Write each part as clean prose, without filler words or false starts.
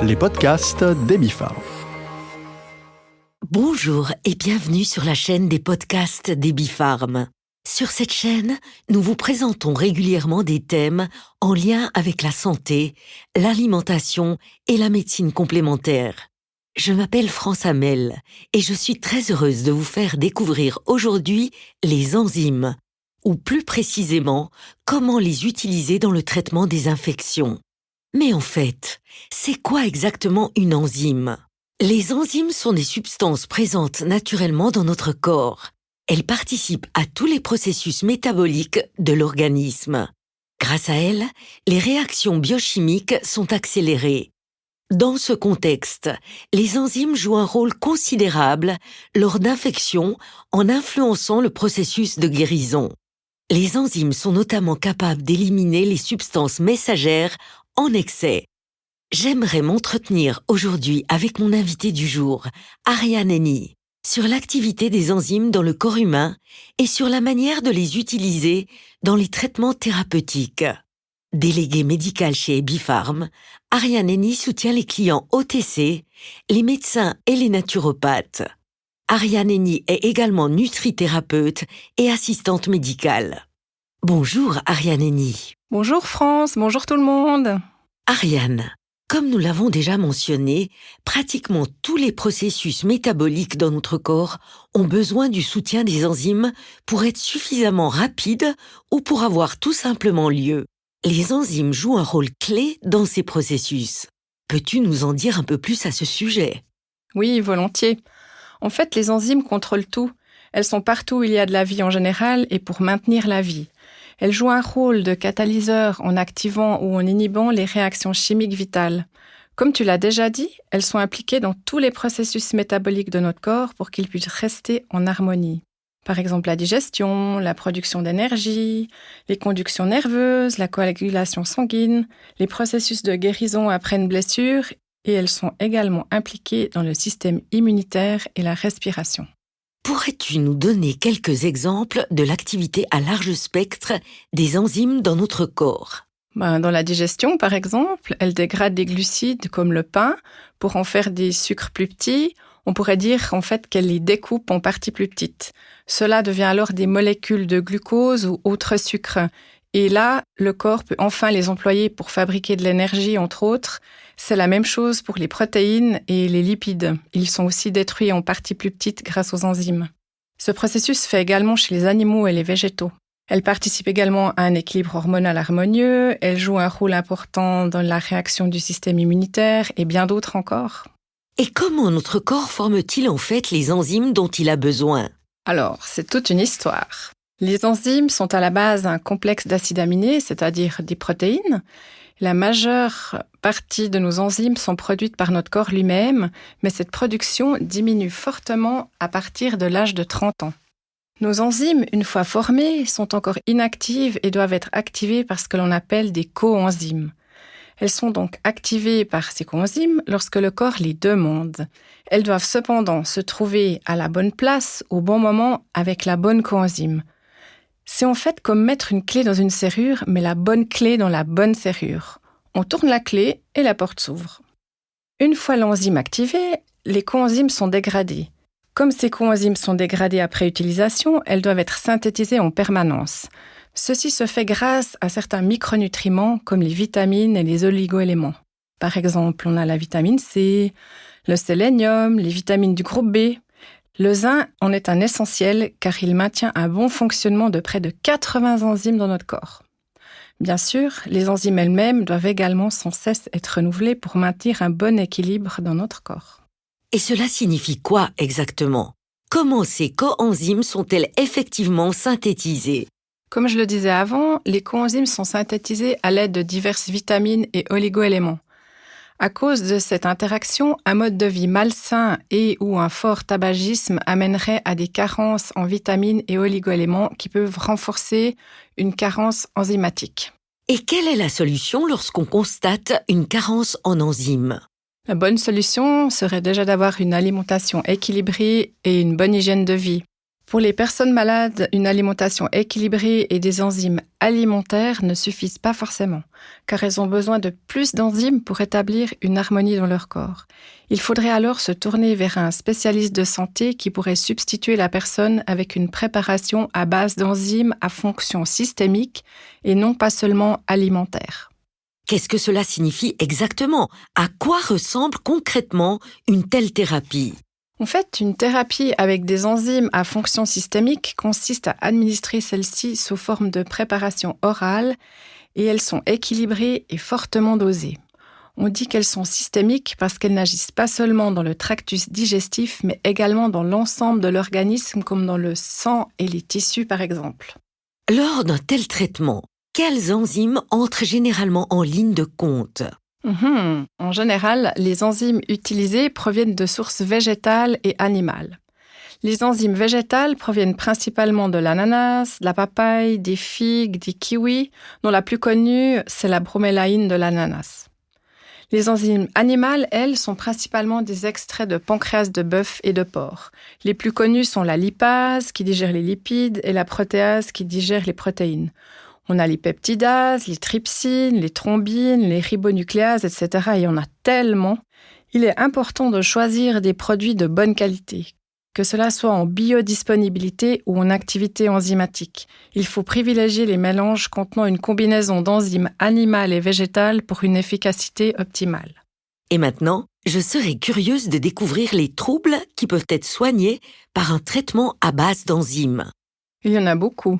les podcasts d'Ebifarm. Bonjour et bienvenue sur la chaîne des podcasts d'Ebifarm. Sur cette chaîne, nous vous présentons régulièrement des thèmes en lien avec la santé, l'alimentation et la médecine complémentaire. Je m'appelle France Hamel et je suis très heureuse de vous faire découvrir aujourd'hui les enzymes, ou plus précisément, comment les utiliser dans le traitement des infections. Mais en fait, c'est quoi exactement une enzyme ? Les enzymes sont des substances présentes naturellement dans notre corps. Elles participent à tous les processus métaboliques de l'organisme. Grâce à elles, les réactions biochimiques sont accélérées. Dans ce contexte, les enzymes jouent un rôle considérable lors d'infections en influençant le processus de guérison. Les enzymes sont notamment capables d'éliminer les substances messagères en excès. J'aimerais m'entretenir aujourd'hui avec mon invité du jour, Ariane Henny, sur l'activité des enzymes dans le corps humain et sur la manière de les utiliser dans les traitements thérapeutiques. Déléguée médicale chez Ebifarm, Ariane Henny soutient les clients OTC, les médecins et les naturopathes. Ariane Henny est également nutrithérapeute et assistante médicale. Bonjour Ariane Henny. Bonjour France, bonjour tout le monde. Ariane, comme nous l'avons déjà mentionné, pratiquement tous les processus métaboliques dans notre corps ont besoin du soutien des enzymes pour être suffisamment rapides ou pour avoir tout simplement lieu. Les enzymes jouent un rôle clé dans ces processus. Peux-tu nous en dire un peu plus à ce sujet ? Oui, volontiers. En fait, les enzymes contrôlent tout. Elles sont partout où il y a de la vie en général et pour maintenir la vie. Elles jouent un rôle de catalyseur en activant ou en inhibant les réactions chimiques vitales. Comme tu l'as déjà dit, elles sont impliquées dans tous les processus métaboliques de notre corps pour qu'ils puissent rester en harmonie. Par exemple, la digestion, la production d'énergie, les conductions nerveuses, la coagulation sanguine, les processus de guérison après une blessure, et elles sont également impliquées dans le système immunitaire et la respiration. Pourrais-tu nous donner quelques exemples de l'activité à large spectre des enzymes dans notre corps ? Dans la digestion, par exemple, elles dégradent des glucides comme le pain pour en faire des sucres plus petits. On pourrait dire en fait qu'elles les découpent en parties plus petites. Cela devient alors des molécules de glucose ou autres sucres. Et là, le corps peut enfin les employer pour fabriquer de l'énergie, entre autres. C'est la même chose pour les protéines et les lipides. Ils sont aussi détruits en parties plus petites grâce aux enzymes. Ce processus se fait également chez les animaux et les végétaux. Elles participent également à un équilibre hormonal harmonieux, elles jouent un rôle important dans la réaction du système immunitaire et bien d'autres encore. Et comment notre corps forme-t-il en fait les enzymes dont il a besoin ? Alors, c'est toute une histoire. Les enzymes sont à la base d'un complexe d'acides aminés, c'est-à-dire des protéines. La majeure partie de nos enzymes sont produites par notre corps lui-même, mais cette production diminue fortement à partir de l'âge de 30 ans. Nos enzymes, une fois formées, sont encore inactives et doivent être activées par ce que l'on appelle des coenzymes. Elles sont donc activées par ces coenzymes lorsque le corps les demande. Elles doivent cependant se trouver à la bonne place, au bon moment, avec la bonne coenzyme. C'est en fait comme mettre une clé dans une serrure, mais la bonne clé dans la bonne serrure. On tourne la clé et la porte s'ouvre. Une fois l'enzyme activée, les coenzymes sont dégradées. Comme ces coenzymes sont dégradées après utilisation, elles doivent être synthétisées en permanence. Ceci se fait grâce à certains micronutriments comme les vitamines et les oligoéléments. Par exemple, on a la vitamine C, le sélénium, les vitamines du groupe B. Le zinc en est un essentiel car il maintient un bon fonctionnement de près de 80 enzymes dans notre corps. Bien sûr, les enzymes elles-mêmes doivent également sans cesse être renouvelées pour maintenir un bon équilibre dans notre corps. Et cela signifie quoi exactement ? Comment ces coenzymes sont-elles effectivement synthétisées ? Comme je le disais avant, les coenzymes sont synthétisées à l'aide de diverses vitamines et oligoéléments. À cause de cette interaction, un mode de vie malsain et ou un fort tabagisme amènerait à des carences en vitamines et oligoéléments qui peuvent renforcer une carence enzymatique. Et quelle est la solution lorsqu'on constate une carence en enzymes ? La bonne solution serait déjà d'avoir une alimentation équilibrée et une bonne hygiène de vie. Pour les personnes malades, une alimentation équilibrée et des enzymes alimentaires ne suffisent pas forcément, car elles ont besoin de plus d'enzymes pour établir une harmonie dans leur corps. Il faudrait alors se tourner vers un spécialiste de santé qui pourrait substituer la personne avec une préparation à base d'enzymes à fonction systémique et non pas seulement alimentaire. Qu'est-ce que cela signifie exactement? À quoi ressemble concrètement une telle thérapie? En fait, une thérapie avec des enzymes à fonction systémique consiste à administrer celles-ci sous forme de préparation orale et elles sont équilibrées et fortement dosées. On dit qu'elles sont systémiques parce qu'elles n'agissent pas seulement dans le tractus digestif, mais également dans l'ensemble de l'organisme, comme dans le sang et les tissus par exemple. Lors d'un tel traitement, quelles enzymes entrent généralement en ligne de compte? En général, les enzymes utilisées proviennent de sources végétales et animales. Les enzymes végétales proviennent principalement de l'ananas, de la papaye, des figues, des kiwis, dont la plus connue, c'est la bromélaïne de l'ananas. Les enzymes animales, elles, sont principalement des extraits de pancréas de bœuf et de porc. Les plus connus sont la lipase, qui digère les lipides, et la protéase, qui digère les protéines. On a les peptidases, les trypsines, les thrombines, les ribonucléases, etc. Il y en a tellement. Il est important de choisir des produits de bonne qualité, que cela soit en biodisponibilité ou en activité enzymatique. Il faut privilégier les mélanges contenant une combinaison d'enzymes animales et végétales pour une efficacité optimale. Et maintenant, je serais curieuse de découvrir les troubles qui peuvent être soignés par un traitement à base d'enzymes. Il y en a beaucoup.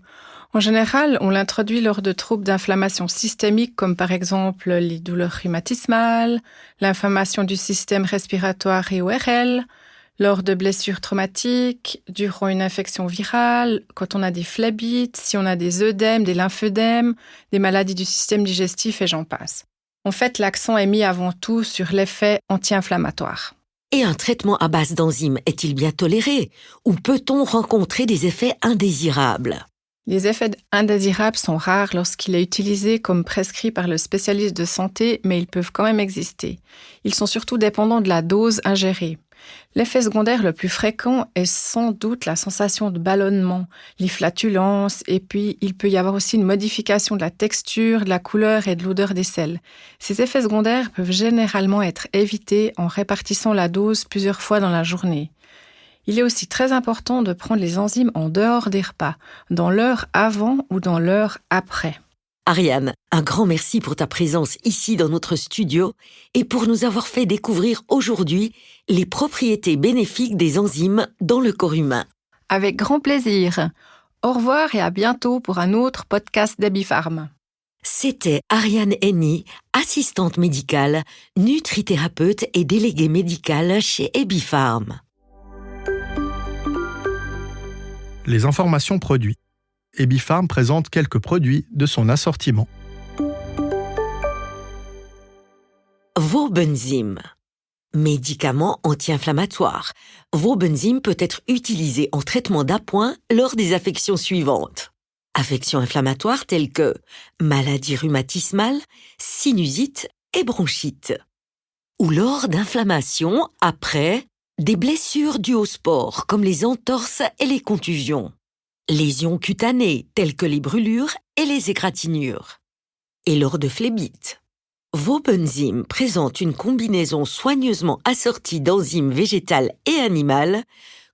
En général, on l'introduit lors de troubles d'inflammation systémique comme par exemple les douleurs rhumatismales, l'inflammation du système respiratoire et ORL, lors de blessures traumatiques, durant une infection virale, quand on a des phlébites, si on a des œdèmes, des lymphœdèmes, des maladies du système digestif et j'en passe. En fait, l'accent est mis avant tout sur l'effet anti-inflammatoire. Et un traitement à base d'enzymes est-il bien toléré? Ou peut-on rencontrer des effets indésirables? Les effets indésirables sont rares lorsqu'il est utilisé comme prescrit par le spécialiste de santé, mais ils peuvent quand même exister. Ils sont surtout dépendants de la dose ingérée. L'effet secondaire le plus fréquent est sans doute la sensation de ballonnement, les flatulences, et puis il peut y avoir aussi une modification de la texture, de la couleur et de l'odeur des selles. Ces effets secondaires peuvent généralement être évités en répartissant la dose plusieurs fois dans la journée. Il est aussi très important de prendre les enzymes en dehors des repas, dans l'heure avant ou dans l'heure après. Ariane, un grand merci pour ta présence ici dans notre studio et pour nous avoir fait découvrir aujourd'hui les propriétés bénéfiques des enzymes dans le corps humain. Avec grand plaisir. Au revoir et à bientôt pour un autre podcast d'Ebifarm. C'était Ariane Henny, assistante médicale, nutrithérapeute et déléguée médicale chez Ebifarm. Les informations produits. Ebifarm présente quelques produits de son assortiment. Wobenzym. Médicament anti-inflammatoire. Wobenzym peut être utilisé en traitement d'appoint lors des affections suivantes. Affections inflammatoires telles que maladie rhumatismale, sinusite et bronchite. Ou lors d'inflammations après des blessures dues au sport comme les entorses et les contusions. Lésions cutanées telles que les brûlures et les égratignures. Et lors de phlébites. Wobenzym présente une combinaison soigneusement assortie d'enzymes végétales et animales,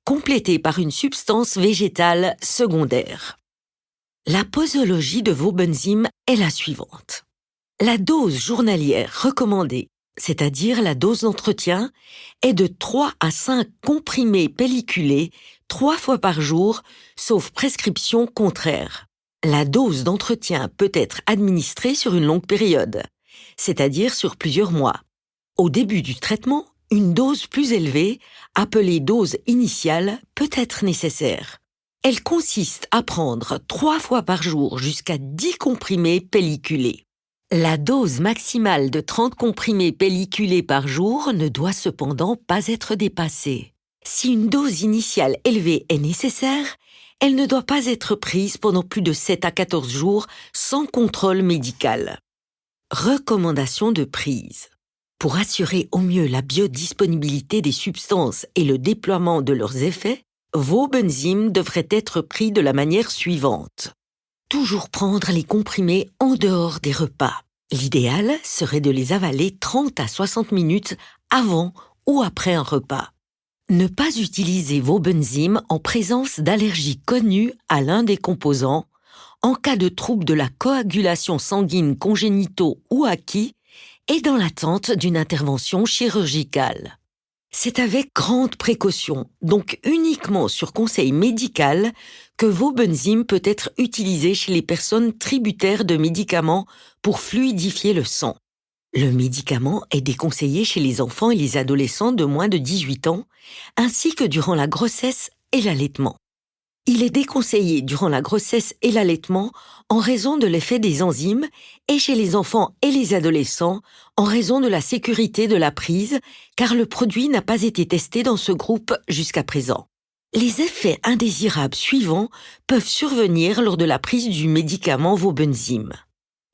complétée par une substance végétale secondaire. La posologie de Wobenzym est la suivante. La dose journalière recommandée, c'est-à-dire la dose d'entretien, est de 3 à 5 comprimés pelliculés 3 fois par jour, sauf prescription contraire. La dose d'entretien peut être administrée sur une longue période, c'est-à-dire sur plusieurs mois. Au début du traitement, une dose plus élevée, appelée dose initiale, peut être nécessaire. Elle consiste à prendre 3 fois par jour jusqu'à 10 comprimés pelliculés. La dose maximale de 30 comprimés pelliculés par jour ne doit cependant pas être dépassée. Si une dose initiale élevée est nécessaire, elle ne doit pas être prise pendant plus de 7 à 14 jours sans contrôle médical. Recommandation de prise. Pour assurer au mieux la biodisponibilité des substances et le déploiement de leurs effets, vos enzymes devraient être pris de la manière suivante. Toujours prendre les comprimés en dehors des repas. L'idéal serait de les avaler 30 à 60 minutes avant ou après un repas. Ne pas utiliser vos enzymes en présence d'allergies connues à l'un des composants, en cas de troubles de la coagulation sanguine congénitaux ou acquis, et dans l'attente d'une intervention chirurgicale. C'est avec grande précaution, donc uniquement sur conseil médical, que vos enzymes peut être utilisé chez les personnes tributaires de médicaments pour fluidifier le sang. Le médicament est déconseillé chez les enfants et les adolescents de moins de 18 ans, ainsi que durant la grossesse et l'allaitement. Il est déconseillé durant la grossesse et l'allaitement en raison de l'effet des enzymes et chez les enfants et les adolescents en raison de la sécurité de la prise, car le produit n'a pas été testé dans ce groupe jusqu'à présent. Les effets indésirables suivants peuvent survenir lors de la prise du médicament Wobenzym.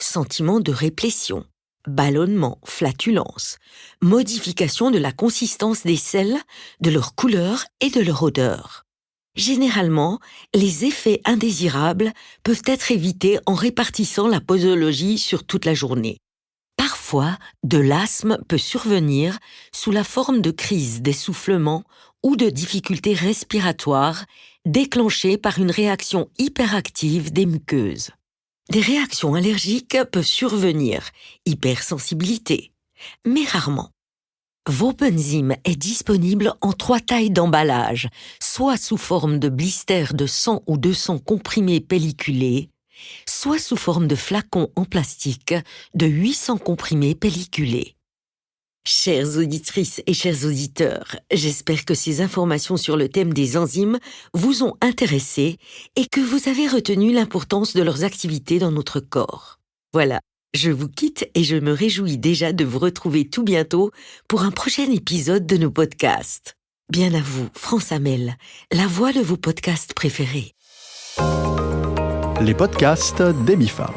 Sentiment de réplétion, ballonnement, flatulence, modification de la consistance des selles, de leur couleur et de leur odeur. Généralement, les effets indésirables peuvent être évités en répartissant la posologie sur toute la journée. Parfois, de l'asthme peut survenir sous la forme de crises d'essoufflement ou de difficultés respiratoires déclenchées par une réaction hyperactive des muqueuses. Des réactions allergiques peuvent survenir, hypersensibilité, mais rarement. Wobenzym est disponible en 3 tailles d'emballage, soit sous forme de blisters de 100 ou 200 comprimés pelliculés, soit sous forme de flacons en plastique de 800 comprimés pelliculés. Chères auditrices et chers auditeurs, j'espère que ces informations sur le thème des enzymes vous ont intéressé et que vous avez retenu l'importance de leurs activités dans notre corps. Voilà. Je vous quitte et je me réjouis déjà de vous retrouver tout bientôt pour un prochain épisode de nos podcasts. Bien à vous, France Amel, la voix de vos podcasts préférés. Les podcasts d'Ebifarm.